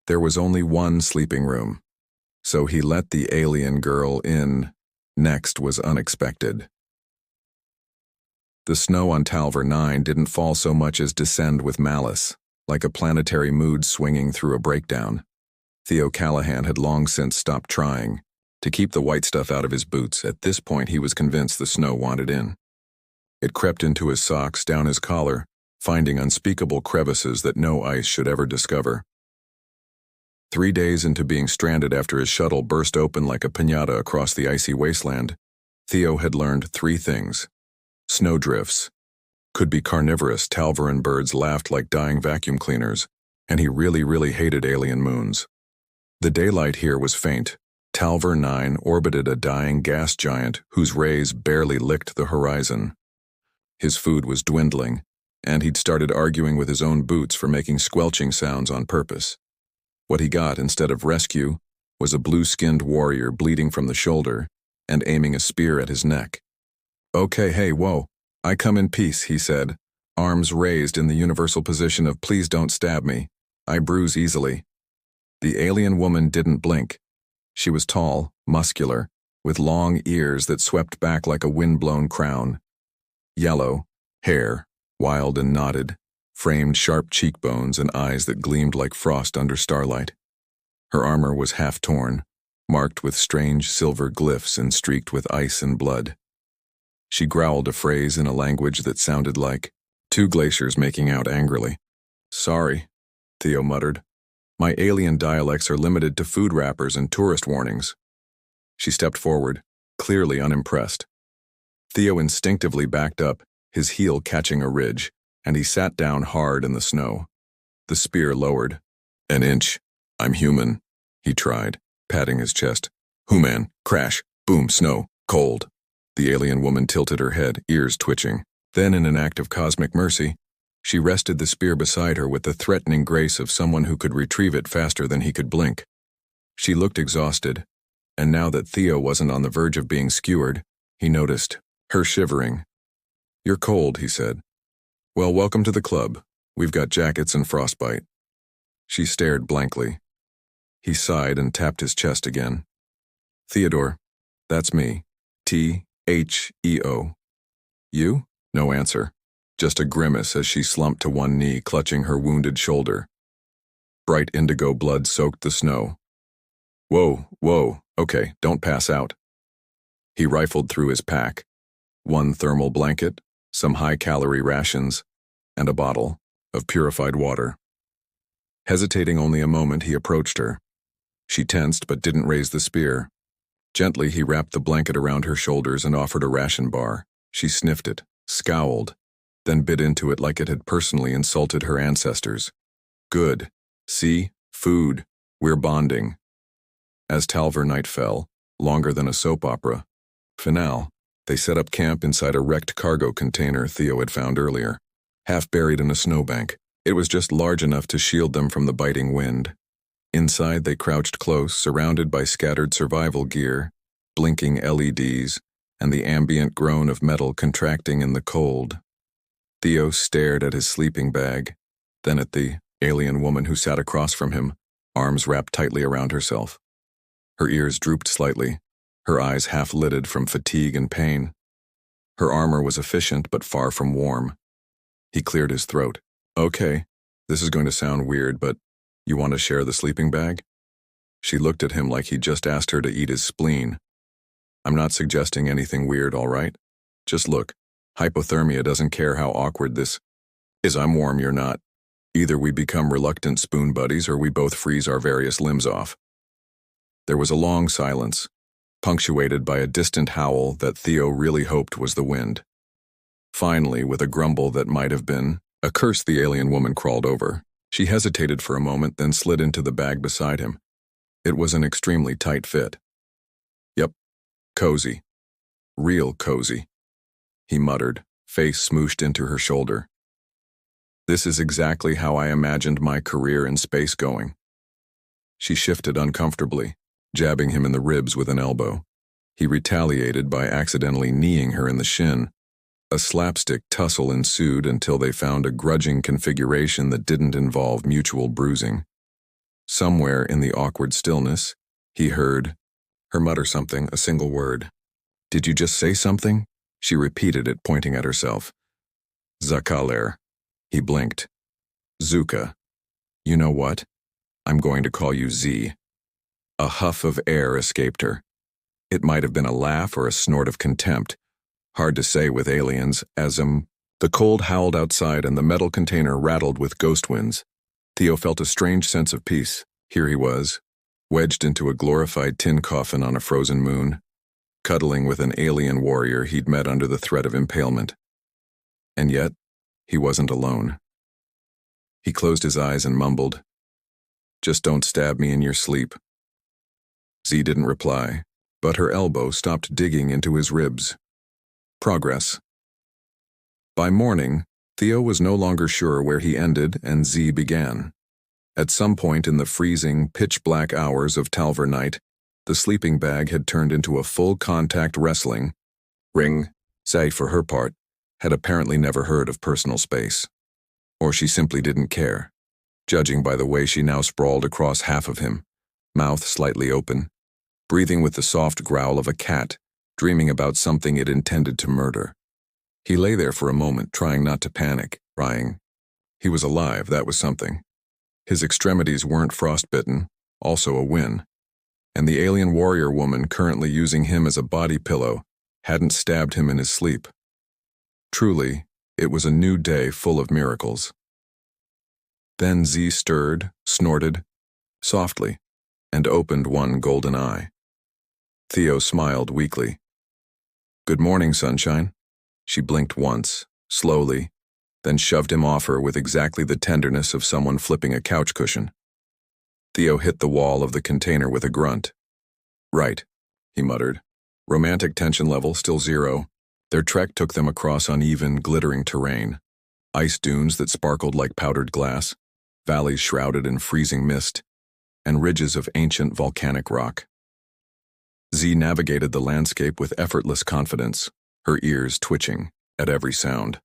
There was only one sleeping room, so he let the alien girl in. Next was unexpected. The snow on Talver 9 didn't fall so much as descend with malice, like a planetary mood swinging through a breakdown. Theo Callahan had long since stopped trying to keep the white stuff out of his boots. At this point, he was convinced the snow wanted in. It crept into his socks, down his collar, finding unspeakable crevices that no ice should ever discover. 3 days into being stranded after his shuttle burst open like a piñata across the icy wasteland, Theo had learned 3 things. Snowdrifts could be carnivorous. Talvaran birds laughed like dying vacuum cleaners, and he really hated alien moons. The daylight here was faint. Talver 9 orbited a dying gas giant whose rays barely licked the horizon. His food was dwindling, and he'd started arguing with his own boots for making squelching sounds on purpose. What he got instead of rescue was a blue-skinned warrior bleeding from the shoulder and aiming a spear at his neck. "Okay, hey, whoa, I come in peace," he said, arms raised in the universal position of "please don't stab me. I bruise easily." The alien woman didn't blink. She was tall, muscular, with long ears that swept back like a wind-blown crown. Yellow, hair, wild and knotted, framed sharp cheekbones and eyes that gleamed like frost under starlight. Her armor was half torn, marked with strange silver glyphs and streaked with ice and blood. She growled a phrase in a language that sounded like 2 glaciers making out angrily. "Sorry," Theo muttered. "My alien dialects are limited to food wrappers and tourist warnings." She stepped forward, clearly unimpressed. Theo instinctively backed up, his heel catching a ridge, and he sat down hard in the snow. The spear lowered. "An inch. I'm human," he tried, patting his chest. "Human. Crash. Boom. Snow. Cold." The alien woman tilted her head, ears twitching. Then, in an act of cosmic mercy, she rested the spear beside her with the threatening grace of someone who could retrieve it faster than he could blink. She looked exhausted, and now that Theo wasn't on the verge of being skewered, he noticed her shivering. "You're cold," he said. "Well, welcome to the club. We've got jackets and frostbite." She stared blankly. He sighed and tapped his chest again. "Theodore, that's me. T-H-E-O. You?" No answer. Just a grimace as she slumped to one knee, clutching her wounded shoulder. Bright indigo blood soaked the snow. Whoa, okay, don't pass out." He rifled through his pack. 1 thermal blanket, some high-calorie rations, and a bottle of purified water. Hesitating only a moment, he approached her. She tensed but didn't raise the spear. Gently, he wrapped the blanket around her shoulders and offered a ration bar. She sniffed it, scowled, then bit into it like it had personally insulted her ancestors. "Good. See? Food. We're bonding." As Talver night fell, longer than a soap opera finale, they set up camp inside a wrecked cargo container Theo had found earlier, half buried in a snowbank. It was just large enough to shield them from the biting wind. Inside, they crouched close, surrounded by scattered survival gear, blinking LEDs, and the ambient groan of metal contracting in the cold. Theo stared at his sleeping bag, then at the alien woman who sat across from him, arms wrapped tightly around herself. Her ears drooped slightly, her eyes half-lidded from fatigue and pain. Her armor was efficient but far from warm. He cleared his throat. "Okay, this is going to sound weird, but you want to share the sleeping bag?" She looked at him like he'd just asked her to eat his spleen. "I'm not suggesting anything weird, all right? Just look, hypothermia doesn't care how awkward this is. I'm warm, you're not. Either we become reluctant spoon buddies or we both freeze our various limbs off." There was a long silence, punctuated by a distant howl that Theo really hoped was the wind. Finally, with a grumble that might have been a curse, the alien woman crawled over. She hesitated for a moment, then slid into the bag beside him. It was an extremely tight fit. "Yep, cozy. Real cozy," he muttered, face smooshed into her shoulder. "This is exactly how I imagined my career in space going." She shifted uncomfortably, jabbing him in the ribs with an elbow. He retaliated by accidentally kneeing her in the shin. A slapstick tussle ensued until they found a grudging configuration that didn't involve mutual bruising. Somewhere in the awkward stillness, he heard her mutter something, a single word. "Did you just say something?" She repeated it, pointing at herself. "Zakaler." He blinked. "Zuka. You know what? I'm going to call you Z." A huff of air escaped her. It might have been a laugh or a snort of contempt. Hard to say with aliens, the cold howled outside and the metal container rattled with ghost winds. Theo felt a strange sense of peace. Here he was, wedged into a glorified tin coffin on a frozen moon, cuddling with an alien warrior he'd met under the threat of impalement. And yet, he wasn't alone. He closed his eyes and mumbled, "Just don't stab me in your sleep." Z didn't reply, but her elbow stopped digging into his ribs. Progress. By morning, Theo was no longer sure where he ended and Z began. At some point in the freezing, pitch-black hours of Talver night, the sleeping bag had turned into a full-contact wrestling ring. Say, for her part, had apparently never heard of personal space. Or she simply didn't care, judging by the way she now sprawled across half of him, mouth slightly open, breathing with the soft growl of a cat, dreaming about something it intended to murder. He lay there for a moment, trying not to panic, crying. He was alive, that was something. His extremities weren't frostbitten, also a win. And the alien warrior woman currently using him as a body pillow hadn't stabbed him in his sleep. Truly, it was a new day full of miracles. Then Z stirred, snorted, softly, and opened one golden eye. Theo smiled weakly. "Good morning, sunshine." She blinked once, slowly, then shoved him off her with exactly the tenderness of someone flipping a couch cushion. Theo hit the wall of the container with a grunt. "Right," he muttered. Romantic tension level still 0. Their trek took them across uneven, glittering terrain. Ice dunes that sparkled like powdered glass, valleys shrouded in freezing mist, and ridges of ancient volcanic rock. Z navigated the landscape with effortless confidence, her ears twitching at every sound.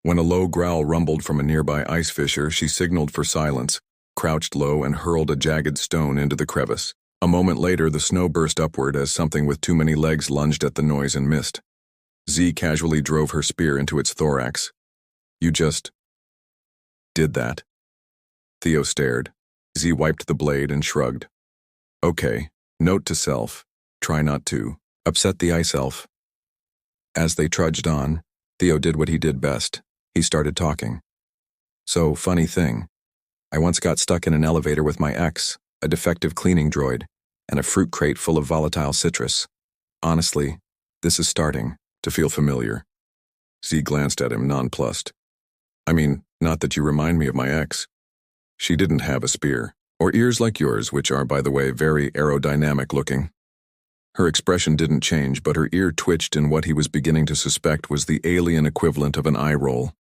When a low growl rumbled from a nearby ice fissure, she signaled for silence, crouched low, and hurled a jagged stone into the crevice. A moment later, the snow burst upward as something with too many legs lunged at the noise and missed. Z casually drove her spear into its thorax. "You just did that." Theo stared. Z wiped the blade and shrugged. "Okay, note to self, try not to upset the ice elf." As they trudged on, Theo did what he did best. He started talking. "So, funny thing. I once got stuck in an elevator with my ex, a defective cleaning droid, and a fruit crate full of volatile citrus. Honestly, this is starting to feel familiar." Z glanced at him, nonplussed. "I mean, not that you remind me of my ex." She didn't have a spear, or ears like yours, which are, by the way, very aerodynamic looking. Her expression didn't change, but her ear twitched in what he was beginning to suspect was the alien equivalent of an eye roll.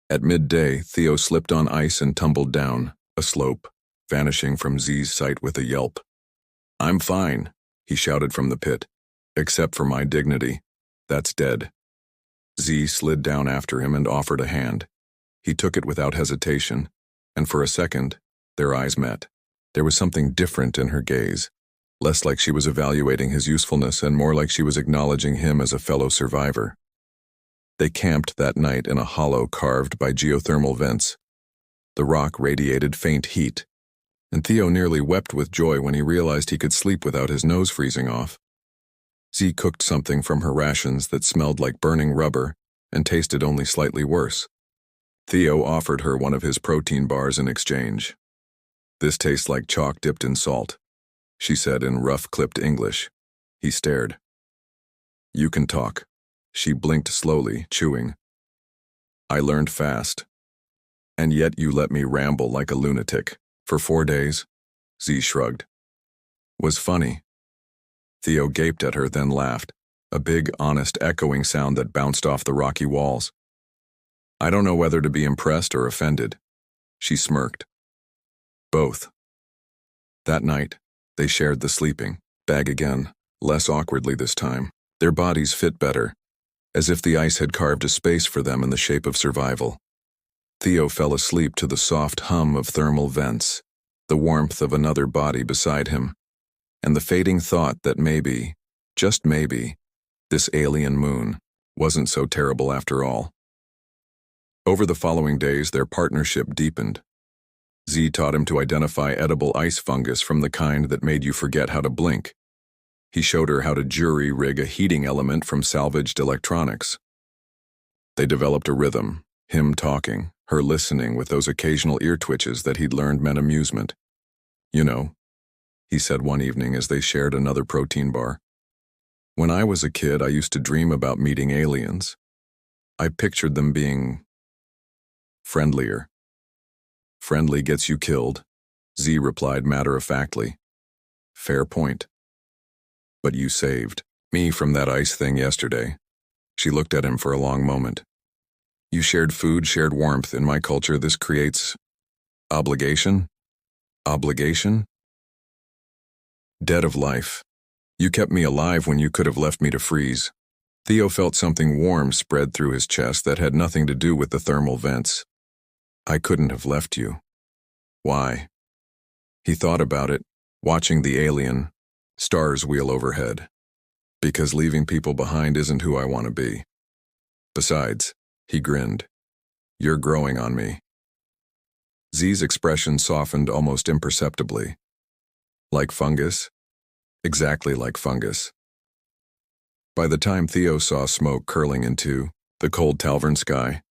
At midday, Theo slipped on ice and tumbled down a slope, vanishing from Z's sight with a yelp. "I'm fine," he shouted from the pit. "Except for my dignity. That's dead." Z slid down after him and offered a hand. He took it without hesitation, and for a second, their eyes met. There was something different in her gaze, less like she was evaluating his usefulness and more like she was acknowledging him as a fellow survivor. They camped that night in a hollow carved by geothermal vents. The rock radiated faint heat, and Theo nearly wept with joy when he realized he could sleep without his nose freezing off. Z cooked something from her rations that smelled like burning rubber and tasted only slightly worse. Theo offered her one of his protein bars in exchange. "This tastes like chalk dipped in salt," she said in rough, clipped English. He stared. "You can talk." She blinked slowly, chewing. "I learned fast. And yet you let me ramble like a lunatic. For 4 days?" Z shrugged. "Was funny." Theo gaped at her, then laughed, a big, honest, echoing sound that bounced off the rocky walls. "I don't know whether to be impressed or offended." She smirked. "Both." That night, they shared the sleeping bag again, less awkwardly this time. Their bodies fit better, as if the ice had carved a space for them in the shape of survival. Theo fell asleep to the soft hum of thermal vents, the warmth of another body beside him, and the fading thought that maybe, just maybe, this alien moon wasn't so terrible after all. Over the following days, their partnership deepened. Z taught him to identify edible ice fungus from the kind that made you forget how to blink. He showed her how to jury-rig a heating element from salvaged electronics. They developed a rhythm, him talking, her listening with those occasional ear twitches that he'd learned meant amusement. "You know," he said one evening as they shared another protein bar, "when I was a kid, I used to dream about meeting aliens. I pictured them being friendlier." "Friendly gets you killed," Z replied matter-of-factly. "Fair point. But you saved me from that ice thing yesterday." She looked at him for a long moment. "You shared food, shared warmth. In my culture, this creates obligation? Obligation? Dead of life. You kept me alive when you could have left me to freeze." Theo felt something warm spread through his chest that had nothing to do with the thermal vents. "I couldn't have left you." "Why?" He thought about it, watching the alien stars wheel overhead. "Because leaving people behind isn't who I want to be. Besides," he grinned, "you're growing on me." Z's expression softened almost imperceptibly. "Like fungus?" "Exactly like fungus." By the time Theo saw smoke curling into the cold Talvern sky,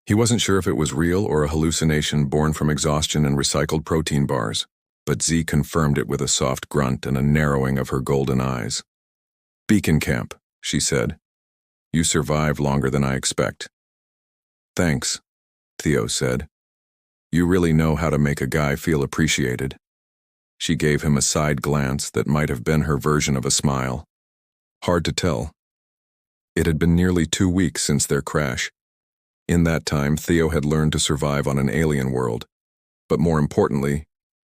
he wasn't sure if it was real or a hallucination born from exhaustion and recycled protein bars, but Z confirmed it with a soft grunt and a narrowing of her golden eyes. "Beacon camp," she said. "You survived longer than I expect." "Thanks," Theo said. "You really know how to make a guy feel appreciated." She gave him a side glance that might have been her version of a smile. Hard to tell. It had been nearly 2 weeks since their crash. In that time, Theo had learned to survive on an alien world, but more importantly,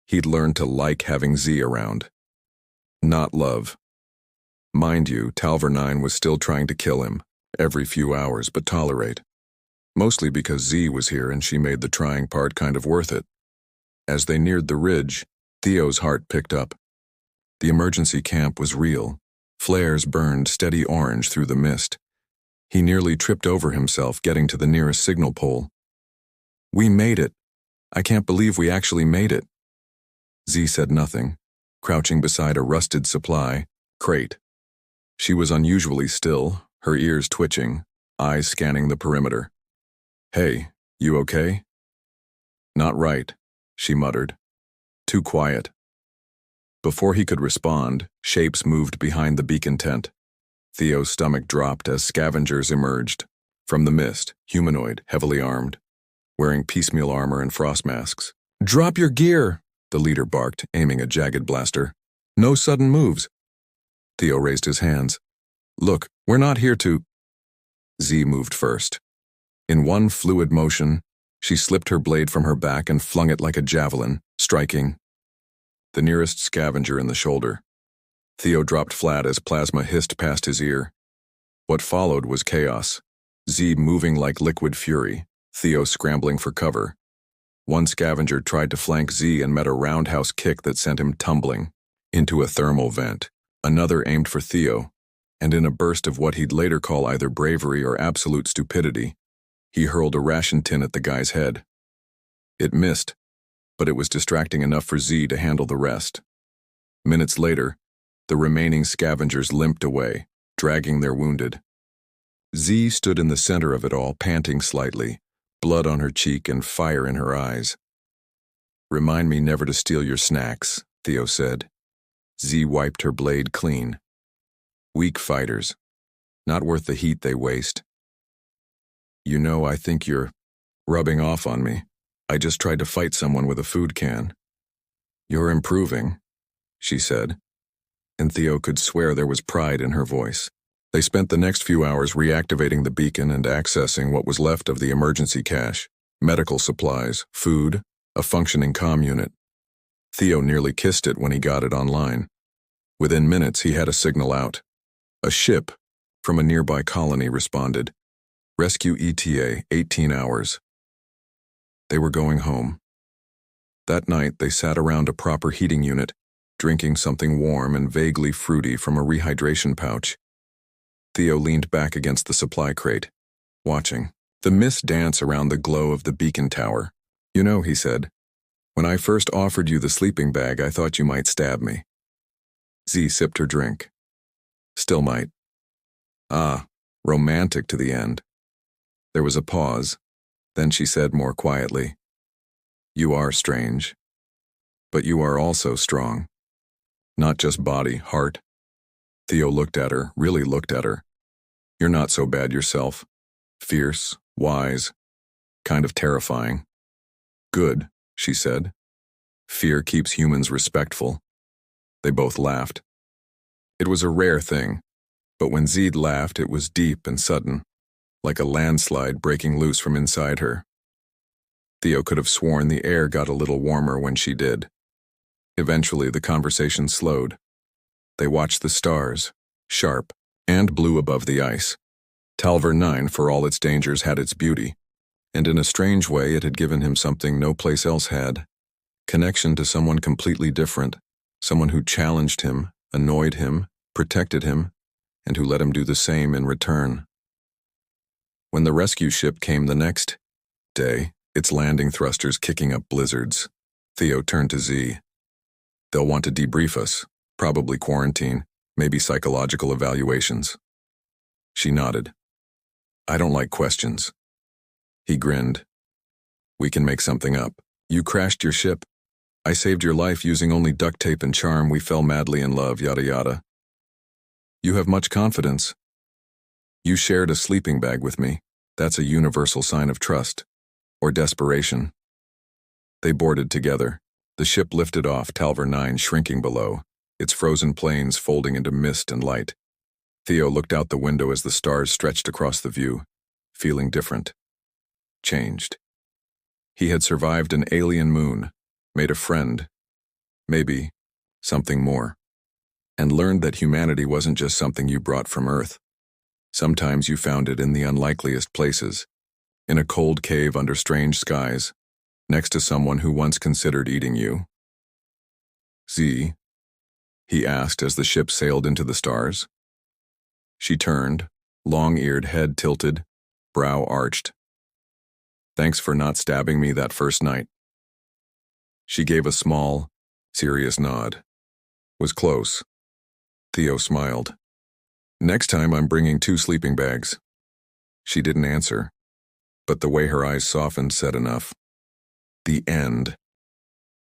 he'd learned to like having Z around. Not love. Mind you, Talver 9 was still trying to kill him, every few hours, but tolerate. Mostly because Z was here and she made the trying part kind of worth it. As they neared the ridge, Theo's heart picked up. The emergency camp was real. Flares burned steady orange through the mist. He nearly tripped over himself getting to the nearest signal pole. "We made it. I can't believe we actually made it." Z said nothing, crouching beside a rusted supply crate. She was unusually still, her ears twitching, eyes scanning the perimeter. "Hey, you okay?" "Not right," she muttered. "Too quiet." Before he could respond, shapes moved behind the beacon tent. Theo's stomach dropped as scavengers emerged. From the mist, humanoid, heavily armed, wearing piecemeal armor and frost masks. "Drop your gear," the leader barked, aiming a jagged blaster. "No sudden moves." Theo raised his hands. "Look, we're not here to—" Z moved first. In one fluid motion, she slipped her blade from her back and flung it like a javelin, striking the nearest scavenger in the shoulder. Theo dropped flat as plasma hissed past his ear. What followed was chaos. Z moving like liquid fury, Theo scrambling for cover. One scavenger tried to flank Z and met a roundhouse kick that sent him tumbling into a thermal vent. Another aimed for Theo, and in a burst of what he'd later call either bravery or absolute stupidity, he hurled a ration tin at the guy's head. It missed, but it was distracting enough for Z to handle the rest. Minutes later, the remaining scavengers limped away, dragging their wounded. Z stood in the center of it all, panting slightly, blood on her cheek and fire in her eyes. "Remind me never to steal your snacks," Theo said. Z wiped her blade clean. "Weak fighters. Not worth the heat they waste." "You know, I think you're rubbing off on me. I just tried to fight someone with a food can." "You're improving," she said, and Theo could swear there was pride in her voice. They spent the next few hours reactivating the beacon and accessing what was left of the emergency cache, medical supplies, food, a functioning comm unit. Theo nearly kissed it when he got it online. Within minutes, he had a signal out. A ship from a nearby colony responded. "Rescue ETA, 18 hours. They were going home. That night, they sat around a proper heating unit, drinking something warm and vaguely fruity from a rehydration pouch. Theo leaned back against the supply crate, watching the mist dance around the glow of the beacon tower. "You know," he said, "when I first offered you the sleeping bag, I thought you might stab me." Z sipped her drink. "Still might." "Ah, romantic to the end." There was a pause. Then she said more quietly, "You are strange. But you are also strong. Not just body, heart." Theo looked at her, really looked at her. "You're not so bad yourself. Fierce, wise, kind of terrifying." "Good," she said. "Fear keeps humans respectful." They both laughed. It was a rare thing, but when Zeed laughed, it was deep and sudden, like a landslide breaking loose from inside her. Theo could have sworn the air got a little warmer when she did. Eventually, the conversation slowed. They watched the stars, sharp and blue above the ice. Talver 9, for all its dangers, had its beauty, and in a strange way it had given him something no place else had. Connection to someone completely different, someone who challenged him, annoyed him, protected him, and who let him do the same in return. When the rescue ship came the next day, its landing thrusters kicking up blizzards, Theo turned to Z. "They'll want to debrief us, probably quarantine, maybe psychological evaluations." She nodded. "I don't like questions." He grinned. "We can make something up. You crashed your ship. I saved your life using only duct tape and charm. We fell madly in love, yada yada. You have much confidence. You shared a sleeping bag with me. That's a universal sign of trust. Or desperation." They boarded together. The ship lifted off, Talver 9 shrinking below, its frozen planes folding into mist and light. Theo looked out the window as the stars stretched across the view, feeling different. Changed. He had survived an alien moon, made a friend, maybe something more, and learned that humanity wasn't just something you brought from Earth. Sometimes you found it in the unlikeliest places, in a cold cave under strange skies, next to someone who once considered eating you. "Z?" he asked as the ship sailed into the stars. She turned, long-eared, head tilted, brow arched. "Thanks for not stabbing me that first night." She gave a small, serious nod. "Was close." Theo smiled. "Next time I'm bringing 2 sleeping bags." She didn't answer, but the way her eyes softened said enough. The end.